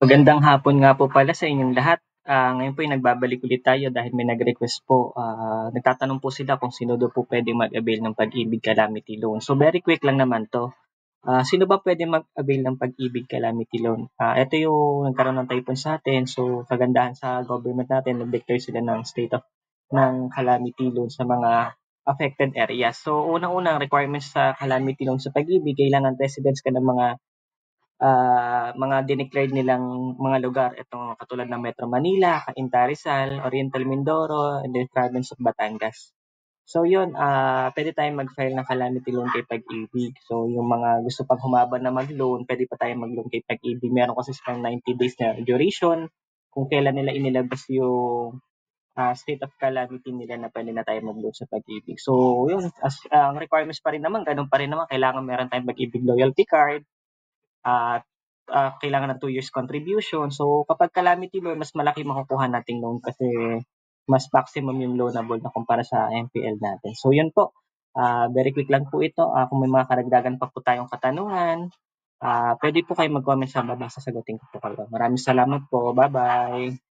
Magandang hapon nga po pala sa inyong lahat. Ngayon po ay nagbabalik ulit tayo dahil may nag-request po. Nagtatanong po sila kung sino daw po pwedeng mag-avail ng Pag-ibig Calamity Loan. So very quick lang naman 'to. Sino ba pwedeng mag-avail ng Pag-ibig Calamity Loan? Ito yung nagkaroon ng typhoon sa'tin. So kagandahan sa government natin, nag-declare sila ng state of calamity loan sa mga affected areas. So unang-una, ang requirements sa calamity loan sa Pag-ibig, kailangan residents ka ng mga dineclared nilang mga lugar. Ito katulad ng Metro Manila, Cainta, Rizal, Oriental Mindoro, and then province of Batangas. So yun, pwede tayong mag-file ng calamity loan kay Pag-ibig. So yung mga gusto pang humaba na mag-loan, pwede pa tayong mag-loan kay Pag-ibig. Meron kasi silang 90 days na duration kung kailan nila inilabas yung state of calamity nila na pwede na tayo mag-loan sa Pag-ibig. So yun, ang requirements pa rin naman, ganun pa rin naman, kailangan meron tayong Pag-ibig loyalty card, at kailangan ng 2 years contribution. So kapag calamity loan, mas malaki makukuha nating loan kasi mas maximum yung loanable na kumpara sa MPL natin. So yun po, very quick lang po ito. Kung may mga karagdagan pa po tayong katanungan, pwede po kayo mag-comment sa baba, sasagutin ko po kayo. Maraming salamat po. Bye-bye.